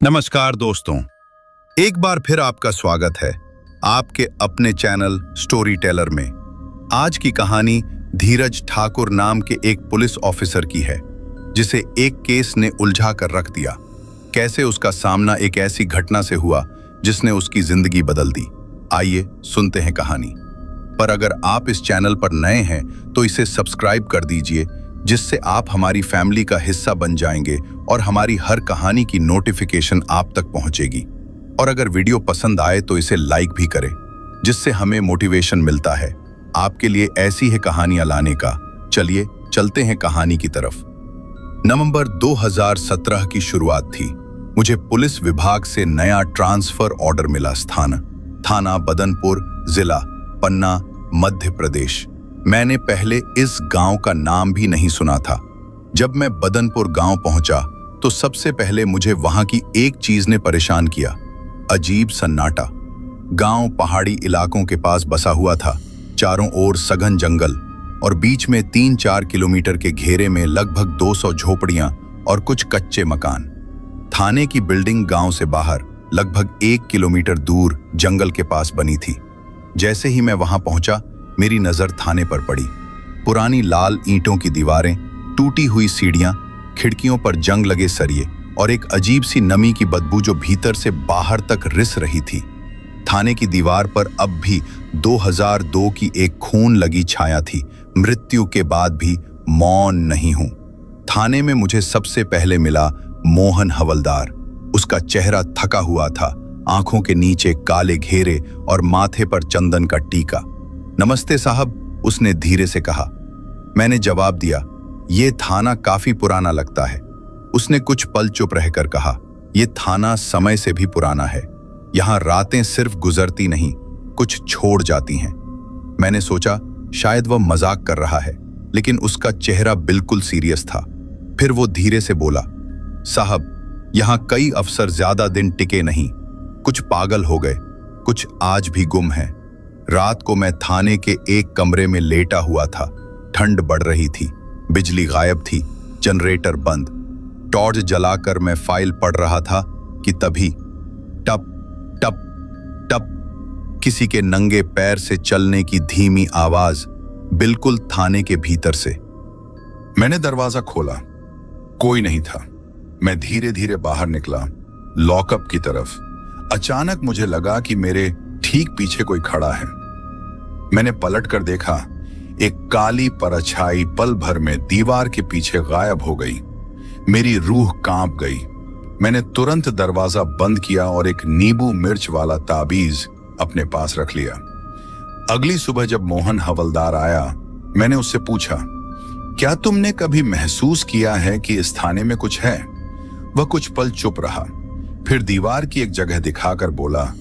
नमस्कार दोस्तों, एक बार फिर आपका स्वागत है आपके अपने चैनल स्टोरी टेलर में। आज की कहानी धीरज ठाकुर नाम के एक पुलिस ऑफिसर की है जिसे एक केस ने उलझा कर रख दिया। कैसे उसका सामना एक ऐसी घटना से हुआ जिसने उसकी जिंदगी बदल दी। आइए सुनते हैं कहानी। पर अगर आप इस चैनल पर नए हैं तो इसे सब्सक्राइब कर दीजिए, जिससे आप हमारी फैमिली का हिस्सा बन जाएंगे और हमारी हर कहानी की नोटिफिकेशन आप तक पहुंचेगी। और अगर वीडियो पसंद आए तो इसे लाइक भी करें, जिससे हमें मोटिवेशन मिलता है आपके लिए ऐसी ही कहानियां लाने का। चलिए चलते हैं कहानी की तरफ। नवंबर 2017 की शुरुआत थी। मुझे पुलिस विभाग से नया ट्रांसफर ऑर्डर मिला। थाना बदनपुर, जिला पन्ना, मध्य प्रदेश। मैंने पहले इस गांव का नाम भी नहीं सुना था। जब मैं बदनपुर गांव पहुंचा तो सबसे पहले मुझे वहां की एक चीज ने परेशान किया। अजीब सन्नाटा। गांव पहाड़ी इलाकों के पास बसा हुआ था। चारों ओर सघन जंगल और बीच में 3-4 किलोमीटर के घेरे में लगभग 200 झोपड़ियां और कुछ कच्चे मकान। थाने की बिल्डिंग गांव से बाहर लगभग 1 किलोमीटर दूर जंगल के पास बनी थी। जैसे ही मैं वहां पहुंचा मेरी नजर थाने पर पड़ी। पुरानी लाल ईंटों की दीवारें, टूटी हुई सीढ़ियां, खिड़कियों पर जंग लगे सरिये और एक अजीब सी नमी की बदबू जो भीतर से बाहर तक रिस रही थी। थाने की दीवार पर अब भी 2002 की एक खून लगी छाया थी। मृत्यु के बाद भी मौन नहीं हूं। थाने में मुझे सबसे पहले मिला मोहन हवलदार। उसका चेहरा थका हुआ था, आंखों के नीचे काले घेरे और माथे पर चंदन का टीका। नमस्ते साहब, उसने धीरे से कहा। मैंने जवाब दिया, ये थाना काफी पुराना लगता है। उसने कुछ पल चुप रहकर कहा, ये थाना समय से भी पुराना है। यहाँ रातें सिर्फ गुजरती नहीं, कुछ छोड़ जाती हैं। मैंने सोचा शायद वह मजाक कर रहा है, लेकिन उसका चेहरा बिल्कुल सीरियस था। फिर वो धीरे से बोला, साहब, यहाँ कई अफसर ज्यादा दिन टिके नहीं। कुछ पागल हो गए, कुछ आज भी गुम हैं। रात को मैं थाने के एक कमरे में लेटा हुआ था। ठंड बढ़ रही थी, बिजली गायब थी, जनरेटर बंद। टॉर्च जलाकर मैं फाइल पढ़ रहा था कि तभी टप टप टप किसी के नंगे पैर से चलने की धीमी आवाज बिल्कुल थाने के भीतर से। मैंने दरवाजा खोला, कोई नहीं था। मैं धीरे धीरे बाहर निकला, लॉकअप की तरफ। अचानक मुझे लगा कि मेरे ठीक पीछे कोई खड़ा है। मैंने पलट कर देखा, एक काली परछाई पल भर में दीवार के पीछे गायब हो गई। मेरी रूह कांप गई। मैंने तुरंत दरवाजा बंद किया और एक नींबू मिर्च वाला ताबीज अपने पास रख लिया। अगली सुबह जब मोहन हवलदार आया, मैंने उससे पूछा, क्या तुमने कभी महसूस किया है कि इस थाने में कुछ है? वह कुछ पल चुप रहा, फिर दीवार की एक जगह दिखाकर बोला,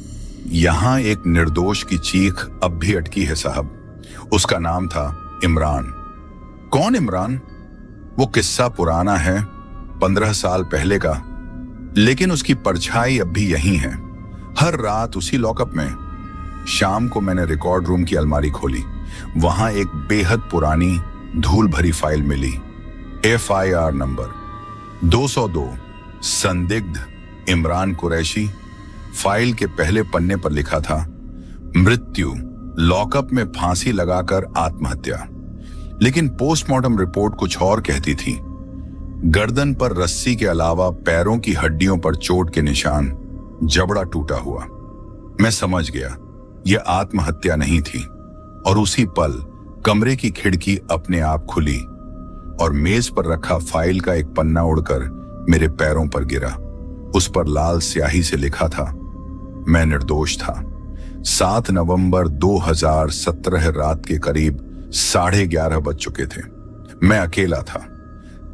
यहां एक निर्दोष की चीख अब भी अटकी है साहब। उसका नाम था इमरान। कौन इमरान? वो किस्सा पुराना है, 15 साल पहले का, लेकिन उसकी परछाई अब भी यहीं है, हर रात उसी लॉकअप में। शाम को मैंने रिकॉर्ड रूम की अलमारी खोली। वहां एक बेहद पुरानी धूल भरी फाइल मिली। FIR नंबर 202, संदिग्ध इमरान कुरैशी। फाइल के पहले पन्ने पर लिखा था, मृत्यु, लॉकअप में फांसी लगाकर आत्महत्या। लेकिन पोस्टमार्टम रिपोर्ट कुछ और कहती थी। गर्दन पर रस्सी के अलावा पैरों की हड्डियों पर चोट के निशान, जबड़ा टूटा हुआ। मैं समझ गया यह आत्महत्या नहीं थी। और उसी पल कमरे की खिड़की अपने आप खुली और मेज पर रखा फाइल का एक पन्ना उड़कर मेरे पैरों पर गिरा। उस पर लाल स्याही से लिखा था, मैं निर्दोष था। 7 नवंबर 2017 रात के करीब 11:30 बज चुके थे। मैं अकेला था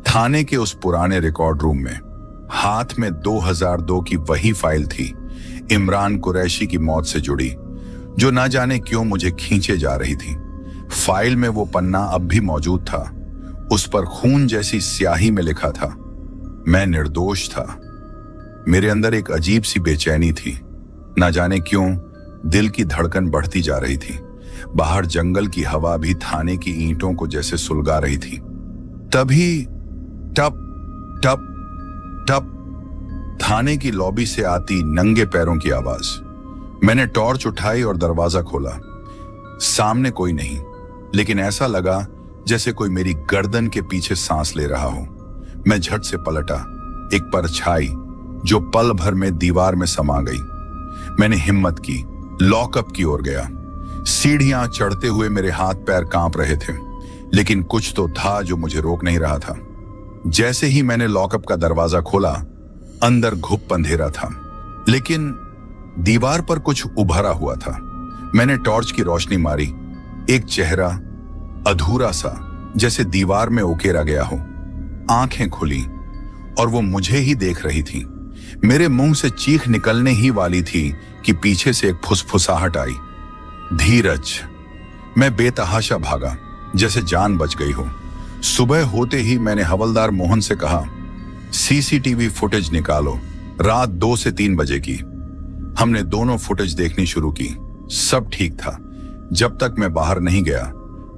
थाने के उस पुराने रिकॉर्ड रूम में। हाथ में 2002 की वही फाइल थी, इमरान कुरैशी की मौत से जुड़ी, जो ना जाने क्यों मुझे खींचे जा रही थी। फाइल में वो पन्ना अब भी मौजूद था। उस पर खून जैसी स्याही में लिखा था, मैं निर्दोष था। मेरे अंदर एक अजीब सी बेचैनी थी। ना जाने क्यों दिल की धड़कन बढ़ती जा रही थी। बाहर जंगल की हवा भी थाने की ईंटों को जैसे सुलगा रही थी। तभी टप टप टप थाने की लॉबी से आती नंगे पैरों की आवाज। मैंने टॉर्च उठाई और दरवाजा खोला। सामने कोई नहीं, लेकिन ऐसा लगा जैसे कोई मेरी गर्दन के पीछे सांस ले रहा हो। मैं झट से पलटा। एक परछाई जो पल भर में दीवार में समा गई। मैंने हिम्मत की, लॉकअप की ओर गया। सीढ़ियां चढ़ते हुए मेरे हाथ पैर कांप रहे थे, लेकिन कुछ तो था जो मुझे रोक नहीं रहा था। जैसे ही मैंने लॉकअप का दरवाजा खोला, अंदर घुप अंधेरा था, लेकिन दीवार पर कुछ उभरा हुआ था। मैंने टॉर्च की रोशनी मारी। एक चेहरा, अधूरा सा, जैसे दीवार में उकेरा गया हो। आंखें खुली और वो मुझे ही देख रही थी। मेरे मुंह से चीख निकलने ही वाली थी कि पीछे से एक फुसफुसाहट आई, धीरज। मैं बेतहाशा भागा, जैसे जान बच गई हो। सुबह होते ही मैंने हवलदार मोहन से कहा, सीसीटीवी फुटेज निकालो, रात 2 से 3 बजे की। हमने दोनों फुटेज देखनी शुरू की। सब ठीक था जब तक मैं बाहर नहीं गया,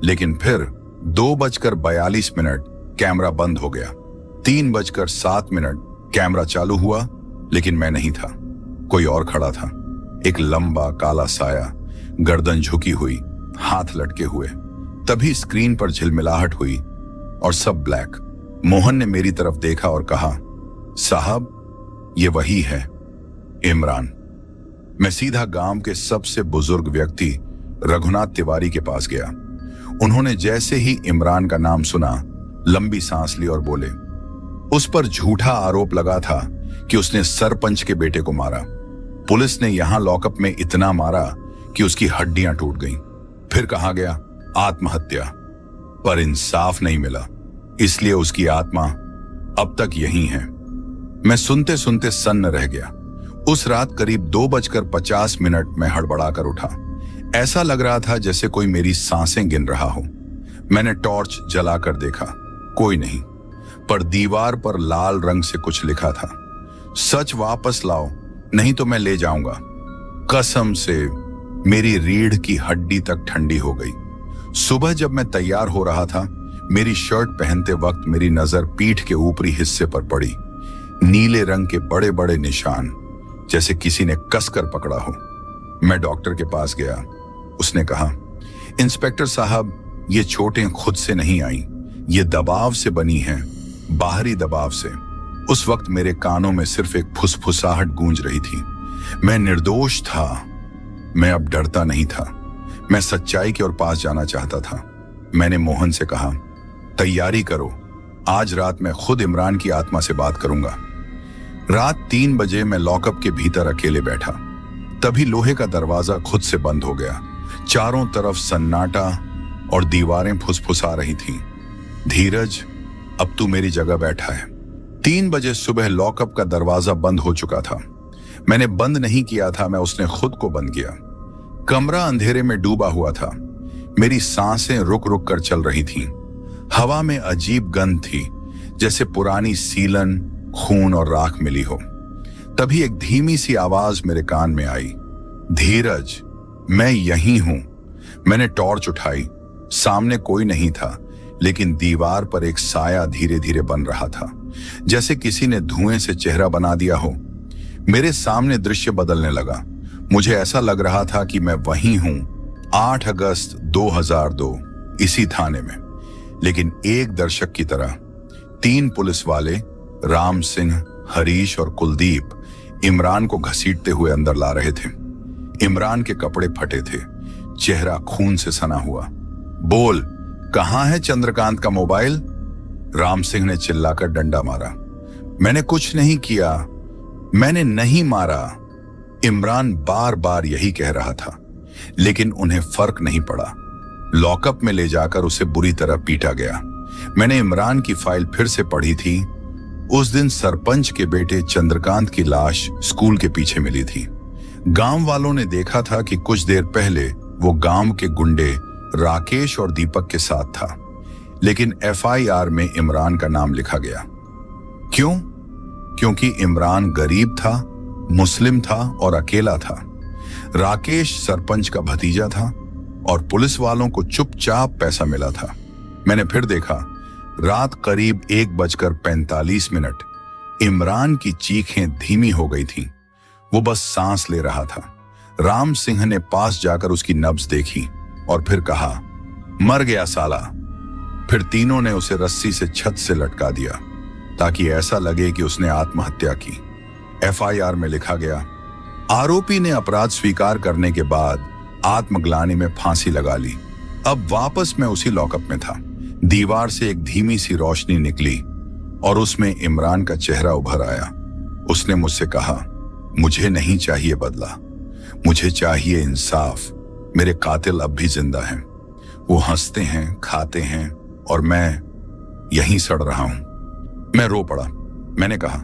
लेकिन फिर 2:42 कैमरा बंद हो गया। 3:07 कैमरा चालू हुआ, लेकिन मैं नहीं था। कोई और खड़ा था, एक लंबा काला साया, गर्दन झुकी हुई, हाथ लटके हुए। तभी स्क्रीन पर झिलमिलाहट हुई और सब ब्लैक। मोहन ने मेरी तरफ देखा और कहा, साहब, ये वही है, इमरान। मैं सीधा गांव के सबसे बुजुर्ग व्यक्ति रघुनाथ तिवारी के पास गया। उन्होंने जैसे ही इमरान का नाम सुना, लंबी सांस ली और बोले, उस पर झूठा आरोप लगा था कि उसने सरपंच के बेटे को मारा। पुलिस ने यहां लॉकअप में इतना मारा कि उसकी हड्डियां टूट गईं। फिर कहा गया आत्महत्या, पर इंसाफ नहीं मिला, इसलिए उसकी आत्मा अब तक यहीं है। मैं सुनते सुनते सन्न रह गया। उस रात करीब 2:50 मैं हड़बड़ाकर उठा। ऐसा लग रहा था जैसे कोई मेरी सांसें गिन रहा हो। मैंने टॉर्च जलाकर देखा, कोई नहीं, पर दीवार पर लाल रंग से कुछ लिखा था, सच वापस लाओ नहीं तो मैं ले जाऊंगा। कसम से मेरी रीढ़ की हड्डी तक ठंडी हो गई। सुबह जब मैं तैयार हो रहा था, मेरी शर्ट पहनते वक्त मेरी नजर पीठ के ऊपरी हिस्से पर पड़ी। नीले रंग के बड़े बड़े निशान, जैसे किसी ने कसकर पकड़ा हो। मैं डॉक्टर के पास गया। उसने कहा, इंस्पेक्टर साहब, ये चोटें खुद से नहीं आई, ये दबाव से बनी हैं, बाहरी दबाव से। उस वक्त मेरे कानों में सिर्फ एक फुसफुसाहट गूंज रही थी। मैं निर्दोष था। मैं अब डरता नहीं था। मैं सच्चाई की ओर पास जाना चाहता था। मैंने मोहन से कहा, तैयारी करो, आज रात मैं खुद इमरान की आत्मा से बात करूंगा। रात 3 बजे मैं लॉकअप के भीतर अकेले बैठा। तभी लोहे का दरवाजा खुद से बंद हो गया। चारों तरफ सन्नाटा और दीवारें फुसफुसा रही थीं। धीरज, अब तू मेरी जगह बैठा है। 3 बजे सुबह लॉकअप का दरवाजा बंद हो चुका था। मैंने बंद नहीं किया था, मैं उसने खुद को बंद किया। कमरा अंधेरे में डूबा हुआ था। मेरी सांसें रुक रुक कर चल रही थीं। हवा में अजीब गंध थी, जैसे पुरानी सीलन, खून और राख मिली हो। तभी एक धीमी सी आवाज मेरे कान में आई, धीरज, मैं यहीं हूं। मैंने टॉर्च उठाई। सामने कोई नहीं था, लेकिन दीवार पर एक साया धीरे धीरे बन रहा था, जैसे किसी ने धुएं से चेहरा बना दिया हो। मेरे सामने दृश्य बदलने लगा। मुझे ऐसा लग रहा था कि मैं वहीं हूं, 8 अगस्त 2002, इसी थाने में। लेकिन एक दर्शक की तरह 3 पुलिस वाले, राम सिंह, हरीश और कुलदीप, इमरान को घसीटते हुए अंदर ला रहे थे। इमरान के कपड़े फटे थे, चेहरा खून से सना हुआ। बोल, कहां है चंद्रकांत का मोबाइल? राम सिंह ने चिल्लाकर डंडा मारा। मैंने कुछ नहीं किया, मैंने नहीं मारा। इमरान बार बार यही कह रहा था, लेकिन उन्हें फर्क नहीं पड़ा। लॉकअप में ले जाकर उसे बुरी तरह पीटा गया। मैंने इमरान की फाइल फिर से पढ़ी थी। उस दिन सरपंच के बेटे चंद्रकांत की लाश स्कूल के पीछे मिली थी। गांव वालों ने देखा था कि कुछ देर पहले वो गांव के गुंडे राकेश और दीपक के साथ था, लेकिन एफआईआर में इमरान का नाम लिखा गया। क्यों? क्योंकि इमरान गरीब था, मुस्लिम था और अकेला था। राकेश सरपंच का भतीजा था और पुलिस वालों को चुपचाप पैसा मिला था। मैंने फिर देखा, रात करीब 1:45, इमरान की चीखें धीमी हो गई थीं। वो बस सांस ले रहा था। राम सिंह ने पास जाकर उसकी नब्ज देखी और फिर कहा, मर गया साला। फिर तीनों ने उसे रस्सी से छत से लटका दिया ताकि ऐसा लगे कि उसने आत्महत्या की। एफआईआर में लिखा गया, आरोपी ने अपराध स्वीकार करने के बाद आत्मग्लानि में फांसी लगा ली। अब वापस मैं उसी लॉकअप में था। दीवार से एक धीमी सी रोशनी निकली और उसमें इमरान का चेहरा उभर आया। उसने मुझसे कहा, मुझे नहीं चाहिए बदला, मुझे चाहिए इंसाफ। मेरे कातिल अब भी जिंदा हैं। वो हंसते हैं, खाते हैं और मैं यहीं सड़ रहा हूं। मैं रो पड़ा। मैंने कहा,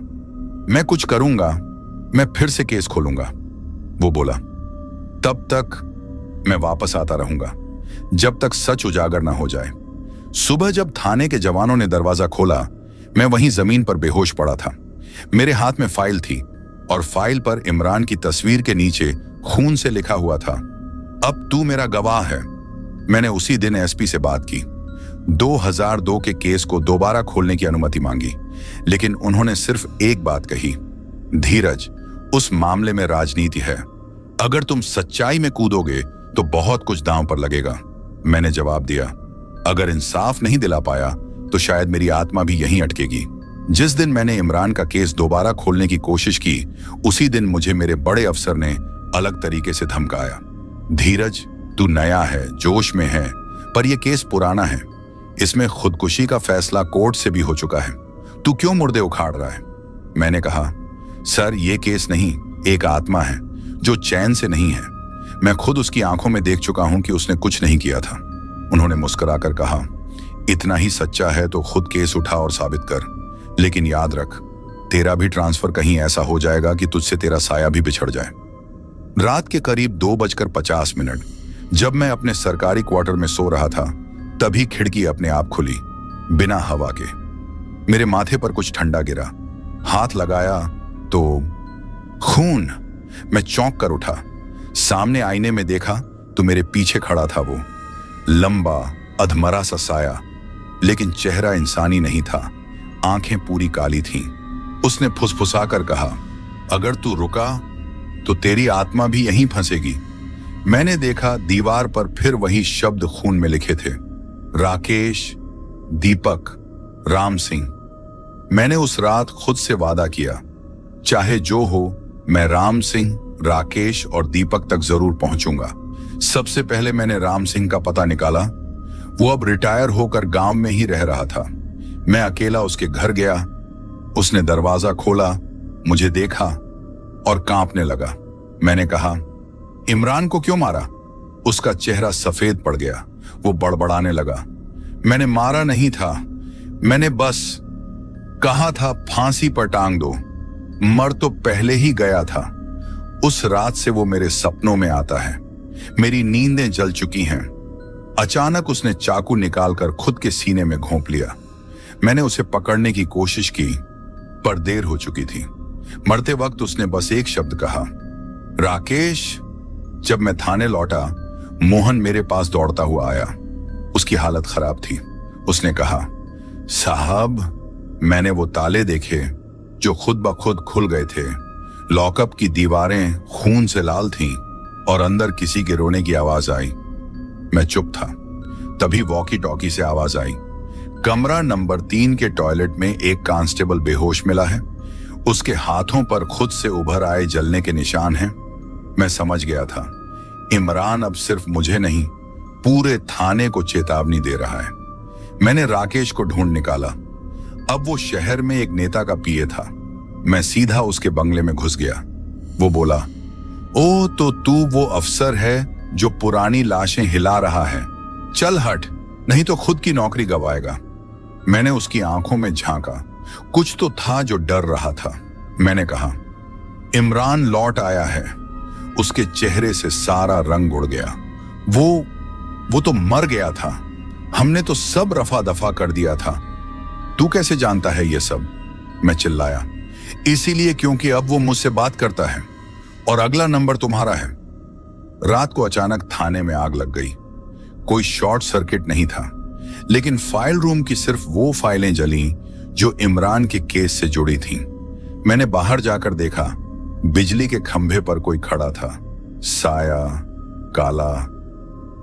मैं कुछ करूंगा, मैं फिर से केस खोलूंगा। वो बोला, तब तक मैं वापस आता रहूंगा जब तक सच उजागर ना हो जाए। सुबह जब थाने के जवानों ने दरवाजा खोला, मैं वहीं जमीन पर बेहोश पड़ा था। मेरे हाथ में फाइल थी और फाइल पर इमरान की तस्वीर के नीचे खून से लिखा हुआ था, अब तू मेरा गवाह है। मैंने उसी दिन एसपी से बात की। 2002 के केस को दोबारा खोलने की अनुमति मांगी, लेकिन उन्होंने सिर्फ एक बात कही, धीरज, उस मामले में राजनीति है। अगर तुम सच्चाई में कूदोगे तो बहुत कुछ दांव पर लगेगा। मैंने जवाब दिया, अगर इंसाफ नहीं दिला पाया तो शायद मेरी आत्मा भी यहीं अटकेगी। जिस दिन मैंने इमरान का केस दोबारा खोलने की कोशिश की, उसी दिन मुझे मेरे बड़े अफसर ने अलग तरीके से धमकाया। धीरज, तू नया है, जोश में है, पर यह केस पुराना है। इसमें खुदकुशी का फैसला कोर्ट से भी हो चुका है। तू क्यों मुर्दे उखाड़ रहा है? मैंने कहा, सर, यह केस नहीं, एक आत्मा है जो चैन से नहीं है। मैं खुद उसकी आंखों में देख चुका हूं कि उसने कुछ नहीं किया था। उन्होंने मुस्कुराकर कहा, इतना ही सच्चा है तो खुद केस उठा और साबित कर, लेकिन याद रख, तेरा भी ट्रांसफर कहीं ऐसा हो जाएगा कि तुझसे तेरा साया भी बिछड़ जाए। रात के करीब 2:50 जब मैं अपने सरकारी क्वार्टर में सो रहा था, तभी खिड़की अपने आप खुली, बिना हवा के। मेरे माथे पर कुछ ठंडा गिरा। हाथ लगाया तो खून। मैं चौंक कर उठा। सामने आईने में देखा तो मेरे पीछे खड़ा था वो, लंबा अधमरा सा साया, लेकिन चेहरा इंसानी नहीं था। आंखें पूरी काली थीं। उसने फुसफुसाकर कहा, अगर तू रुका तो तेरी आत्मा भी यहीं फंसेगी। मैंने देखा दीवार पर फिर वही शब्द खून में लिखे थे, राकेश, दीपक, राम सिंह। मैंने उस रात खुद से वादा किया, चाहे जो हो, मैं राम सिंह, राकेश और दीपक तक जरूर पहुंचूंगा। सबसे पहले मैंने राम सिंह का पता निकाला। वो अब रिटायर होकर गांव में ही रह रहा था। मैं अकेला उसके घर गया। उसने दरवाजा खोला, मुझे देखा और कांपने लगा। मैंने कहा, इमरान को क्यों मारा? उसका चेहरा सफेद पड़ गया। वो बड़बड़ाने लगा, मैंने मारा नहीं था, मैंने बस कहा था फांसी पर टांग दो। मर तो पहले ही गया था। उस रात से वो मेरे सपनों में आता है। मेरी नींदें जल चुकी हैं। अचानक उसने चाकू निकालकर खुद के सीने में घोंप लिया। मैंने उसे पकड़ने की कोशिश की, पर देर हो चुकी थी। मरते वक्त उसने बस एक शब्द कहा, राकेश। जब मैं थाने लौटा, मोहन मेरे पास दौड़ता हुआ आया। उसकी हालत खराब थी। उसने कहा, साहब, मैंने वो ताले देखे जो खुद ब खुद खुल गए थे। लॉकअप की दीवारें खून से लाल थीं और अंदर किसी के रोने की आवाज आई। मैं चुप था। तभी वॉकी टॉकी से आवाज आई, कमरा नंबर 3 के टॉयलेट में एक कांस्टेबल बेहोश मिला है। उसके हाथों पर खुद से उभर आए जलने के निशान हैं। मैं समझ गया था, इमरान अब सिर्फ मुझे नहीं, पूरे थाने को चेतावनी दे रहा है। मैंने राकेश को ढूंढ निकाला। अब वो शहर में एक नेता का पीए था। मैं सीधा उसके बंगले में घुस गया। वो बोला, ओ तो तू वो अफसर है जो पुरानी लाशें हिला रहा है। चल हट, नहीं तो खुद की नौकरी गवाएगा। मैंने उसकी आंखों में झांका। कुछ तो था जो डर रहा था। मैंने कहा, इमरान लौट आया है। उसके चेहरे से सारा रंग उड़ गया। वो तो मर गया था। हमने तो सब रफा दफा कर दिया था। तू कैसे जानता है ये सब? मैं चिल्लाया। इसीलिए क्योंकि अब वो मुझसे बात करता है और अगला नंबर तुम्हारा है। रात को अचानक थाने में आग लग गई। कोई शॉर्ट सर्किट नहीं था, लेकिन फाइल रूम की सिर्फ वो फाइलें जलीं जो इमरान के केस से जुड़ी थीं। मैंने बाहर जाकर देखा, बिजली के खंभे पर कोई खड़ा था, साया, काला,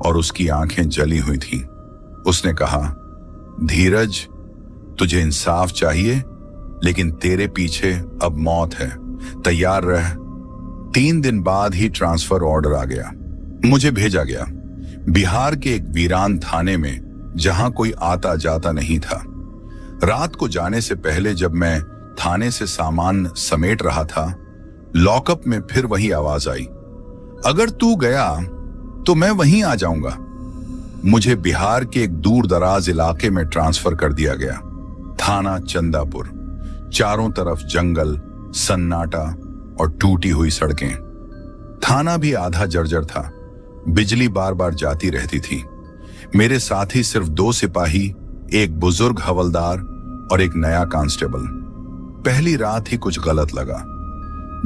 और उसकी आंखें जली हुई थीं। उसने कहा, धीरज, तुझे इंसाफ चाहिए, लेकिन तेरे पीछे अब मौत है, तैयार रह। 3 दिन बाद ही ट्रांसफर ऑर्डर आ गया। मुझे भेजा गया बिहार के एक वीरान थाने में, जहां कोई आता जाता नहीं था। रात को जाने से पहले जब मैं थाने से सामान समेट रहा था, लॉकअप में फिर वही आवाज आई, अगर तू गया तो मैं वहीं आ जाऊंगा। मुझे बिहार के एक दूर दराज इलाके में ट्रांसफर कर दिया गया। थाना चंदापुर, चारों तरफ जंगल, सन्नाटा और टूटी हुई सड़कें। थाना भी आधा जर्जर था, बिजली बार बार जाती रहती थी। मेरे साथी सिर्फ 2 सिपाही, एक बुजुर्ग हवलदार और एक नया कांस्टेबल। पहली रात ही कुछ गलत लगा।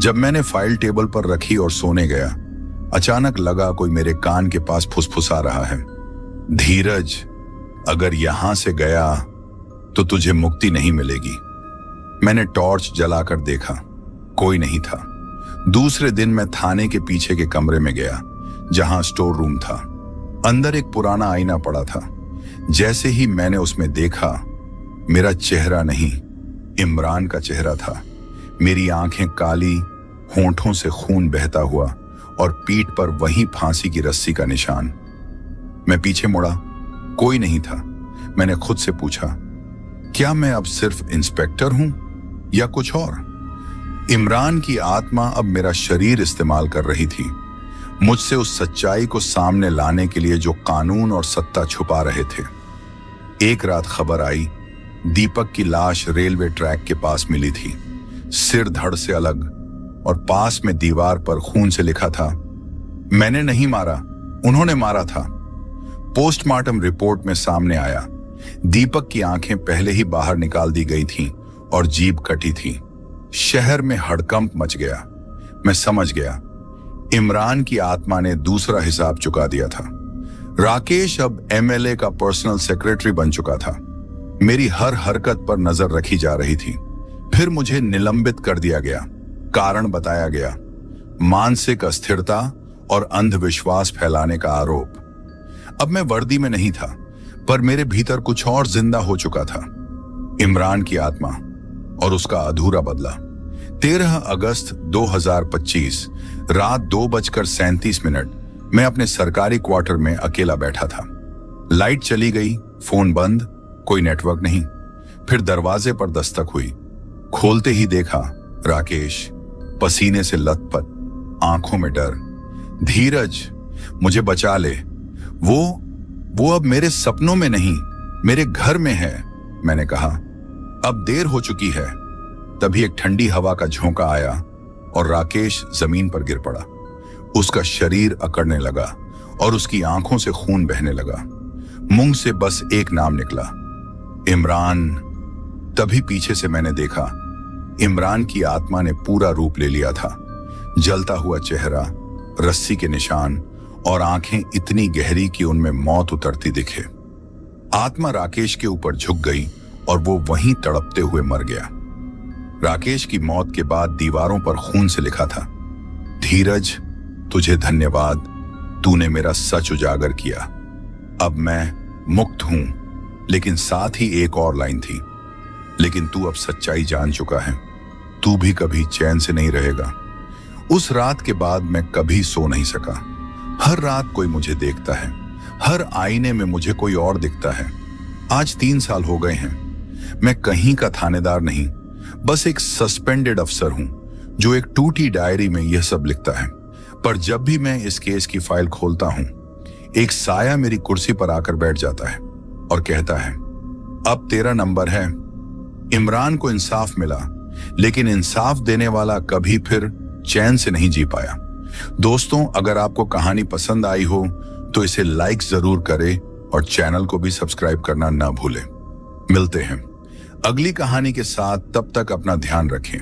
जब मैंने फाइल टेबल पर रखी और सोने गया, अचानक लगा कोई मेरे कान के पास फुसफुसा रहा है, धीरज, अगर यहां से गया तो तुझे मुक्ति नहीं मिलेगी। मैंने टॉर्च जलाकर देखा, कोई नहीं था। दूसरे दिन मैं थाने के पीछे के कमरे में गया, जहां स्टोर रूम था। अंदर एक पुराना आईना पड़ा था। जैसे ही मैंने उसमें देखा, मेरा चेहरा नहीं, इमरान का चेहरा था। मेरी आंखें काली, होंठों से खून बहता हुआ और पीठ पर वही फांसी की रस्सी का निशान। मैं पीछे मुड़ा, कोई नहीं था। मैंने खुद से पूछा, क्या मैं अब सिर्फ इंस्पेक्टर हूं या कुछ और? इमरान की आत्मा अब मेरा शरीर इस्तेमाल कर रही थी, मुझसे उस सच्चाई को सामने लाने के लिए जो कानून और सत्ता छुपा रहे थे। एक रात खबर आई, दीपक की लाश रेलवे ट्रैक के पास मिली थी, सिर धड़ से अलग, और पास में दीवार पर खून से लिखा था, मैंने नहीं मारा, उन्होंने मारा था। पोस्टमार्टम रिपोर्ट में सामने आया, दीपक की आंखें पहले ही बाहर निकाल दी गई थीं और जीभ कटी थी। शहर में हड़कंप मच गया। मैं समझ गया, इमरान की आत्मा ने दूसरा हिसाब चुका दिया था। राकेश अब एमएलए का पर्सनल सेक्रेटरी बन चुका था। मेरी हर हरकत पर नजर रखी जा रही थी। फिर मुझे निलंबित कर दिया गया। कारण बताया गया, मानसिक अस्थिरता और अंधविश्वास फैलाने का आरोप। अब मैं वर्दी में नहीं था, पर मेरे भीतर कुछ और जिंदा हो चुका था, इमरान की आत्मा और उसका अधूरा बदला। 13 अगस्त 2025 रात 2:37 मैं अपने सरकारी क्वार्टर में अकेला बैठा था। लाइट चली गई, फोन बंद, कोई नेटवर्क नहीं। फिर दरवाजे पर दस्तक हुई। खोलते ही देखा राकेश, पसीने से लथपथ, आंखों में डर। धीरज, मुझे बचा ले, वो अब मेरे सपनों में नहीं, मेरे घर में है, मैंने कहा। अब देर हो चुकी है। तभी एक ठंडी हवा का झोंका आया और राकेश जमीन पर गिर पड़ा। उसका शरीर अकड़ने लगा और उसकी आंखों से खून बहने लगा। मुंह से बस एक नाम निकला, इमरान। तभी पीछे से मैंने देखा, इमरान की आत्मा ने पूरा रूप ले लिया था। जलता हुआ चेहरा, रस्सी के निशान और आंखें इतनी गहरी कि उनमें मौत उतरती दिखे। आत्मा राकेश के ऊपर झुक गई और वो वहीं तड़पते हुए मर गया। राकेश की मौत के बाद दीवारों पर खून से लिखा था, धीरज, तुझे धन्यवाद, तूने मेरा सच उजागर किया। अब मैं मुक्त हूं। लेकिन साथ ही एक और लाइन थी, लेकिन तू अब सच्चाई जान चुका है, तू भी कभी चैन से नहीं रहेगा। उस रात के बाद मैं कभी सो नहीं सका। हर रात कोई मुझे देखता है, हर आईने में मुझे कोई और दिखता है। आज 3 साल हो गए हैं। मैं कहीं का थानेदार नहीं, बस एक सस्पेंडेड अफसर हूं जो एक टूटी डायरी में यह सब लिखता है। पर जब भी मैं इस केस की फाइल खोलता हूं, एक साया मेरी कुर्सी पर आकर बैठ जाता है और कहता है, अब तेरा नंबर है। इमरान को इंसाफ मिला, लेकिन इंसाफ देने वाला कभी फिर चैन से नहीं जी पाया। दोस्तों, अगर आपको कहानी पसंद आई हो तो इसे लाइक जरूर करें और चैनल को भी सब्सक्राइब करना ना भूलें। मिलते हैं अगली कहानी के साथ, तब तक अपना ध्यान रखें।